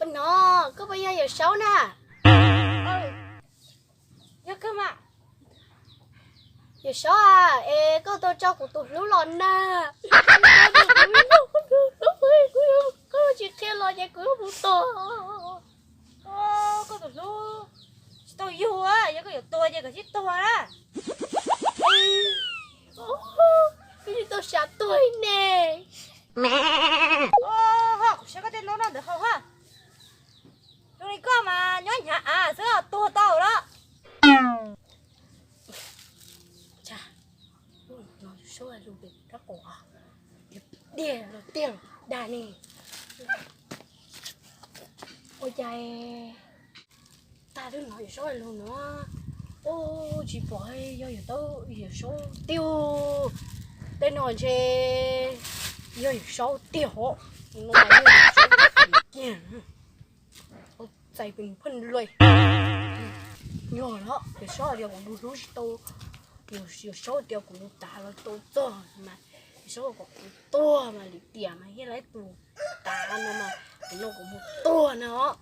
nó có bây giờ xấu nè. Giờ cơ mà. Giờ xấu à, ê có tôi cho của tôi lú lon nè. Có chị kia lo vậy cứ không to. Có tụi nó tôi yêu á, giờ có tôi giờ có chiếc tôi á. Cái gì tôi sợ tôi nè. Họ sẽ có tên nó được không ha? Chúng này có mà nhớ nhà à, sẽ là tua tàu đó. Chà, nó số là luôn bị các cổ à. Điền rồi tiền đà nè. Ôi trời, ta đừng nói số là luôn nữa. Ô chị bói giờ tao giờ số tiêu tên nói chê giờ số tiêu nó nói số tiền ô chạy bình phân lười nhỏ đó giờ số điều cũng đủ tao giờ số điều cũng đủ ta là tao to mà số cũng to mà lịch tiền mà cái lấy tụ ta nó mà nó cũng một to nữa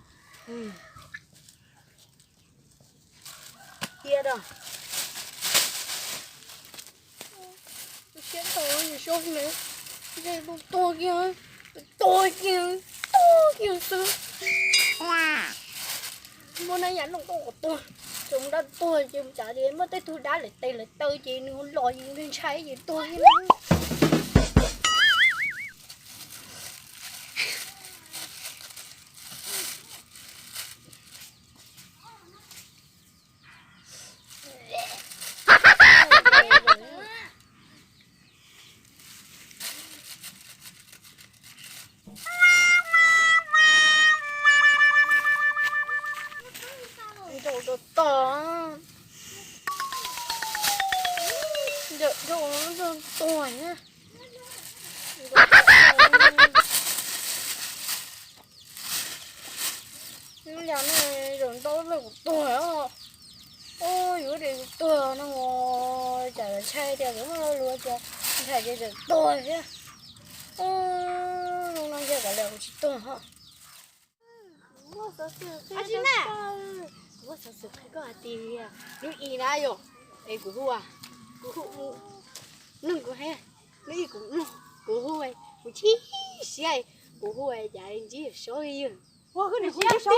kia đó chết tôi nhiều số nữa đây to kia to sư hôm nay nhắn đồng của tôi chúng đã tôi chứ chả đi mất tới tôi đã lại tôi chị nó lòi gì nên trái gì tôi như đồ to đồ to nhá nó làm này đồ to là của tôi á ôi cái này tôi nó ngồi chả là chay thì cũng luôn chứ phải cái đồ tôi chứ nó đang chơi cả đều chỉ tôi hả À chị nè. Ủa sao sự phải có à tì à nước y na yo ê của hua nâng của he nước y cũng nâng của hua của chi xí ai của hua dạ anh chỉ số y Wow, cái này không số.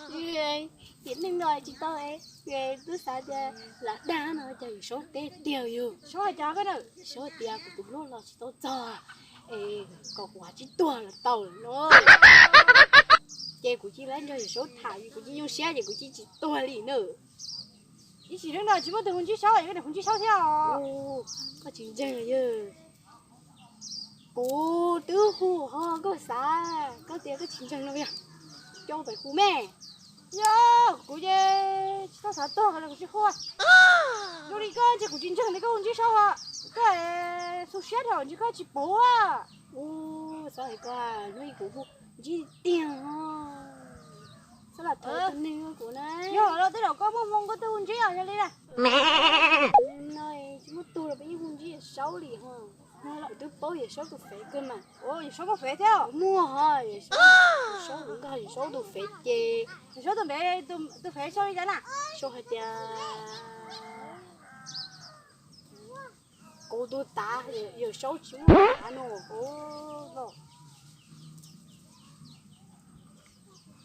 Người hiện nên nói chị tôi ấy người cứ sao ra là đá nó chạy số tê tiêu yêu Số hai cho cái này. số tiêu của tụi nó là chị tôi cho ê có quả chỉ tua là tàu nó chị của chị lấy cho số thải của chị dùng xe thì của chị chỉ tua lì nữa Ý chỉ đứng đó chỉ có từ con chí số cái này con chí số theo. ô có chuyện gì rồi cô tứ hồ ho có xa có tiền có chuyện gì đâu vậy cho phải khu mẹ Yo, cô je, sao sao to cái này con chí khô. Rồi đi coi chỉ của chính chân này con chí số à. Cái số xét rồi chỉ có chỉ bố à. ô sao vậy qua nuôi của chị tiền ha sao là thời thân nên của này Yo, rồi tới đầu có mong có tư con chí à cho đi nè. nói chúng tôi là bây giờ chỉ sáu lì ha nó lại tôi bố giờ sáu tôi phải cơ mà Ôi, số có phế theo. mua ha sáu cũng có sáu tôi phải chê Số tôi bé tôi phế số đi ra nè. số hai tia cô tôi ta giờ sáu chú ta nó Ồ,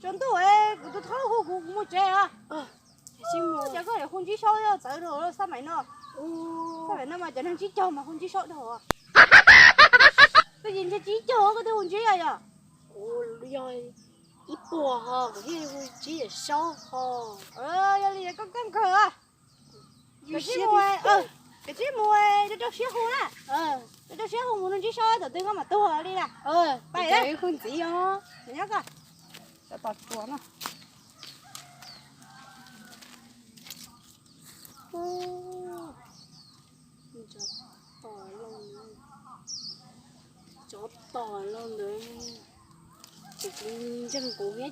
chân tôi ấy, tôi tháo hồ cũng một trẻ à. xin mua Chả có để không chí số đâu, tới rồi sao mày nó. ô Sao mày nó mà trở nên chí châu mà không chí số đâu à. Tôi nhìn thấy chí châu cái tôi không chí này à. ô rồi ít bùa ha cái chỉ là sáu ha Giờ đi có cơm cờ à. Cái chí mua cái chí mua cho xía hồ nè. Cho xía hồ muốn chí số từ từ mà tôi đi nè. Bay đấy không gì ha Mày nhớ coi. Cho tọt chuột nó. chó tỏ luôn đấy chân cố nghe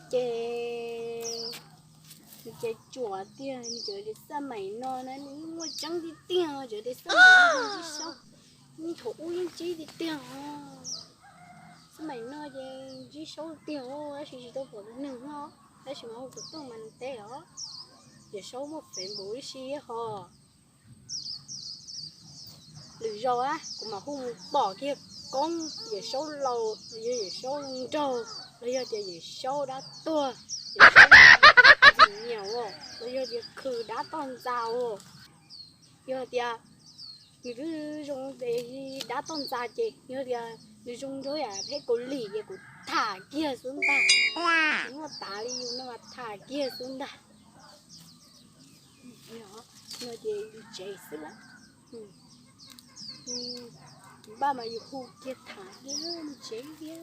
chè chùa tiền chờ để sao mày nó này mua trắng đi tiền chờ để sao mày nó đi sao nhưng thổ yên chỉ đi tiền sao mày nó vậy chỉ số tiêu á chỉ tôi bỏ nương ho đấy chỉ mau tụt tôi mình té ó giờ số một phèn bụi xí ho lười rồi á cũng mà không bỏ kia con giờ số lâu giờ số trâu bây giờ giờ số đã tua giờ số nhiều rồi bây giờ khử đã toàn giàu giờ thì người cứ dùng để đã toàn già chị giờ thì người dùng thôi à thế có lì vậy cũng thả kia xuống ta nó mà tả đi nó mà thả kia xuống ta nó thì chạy xuống lắm ba mà yêu khu kia thả kia nó chạy kia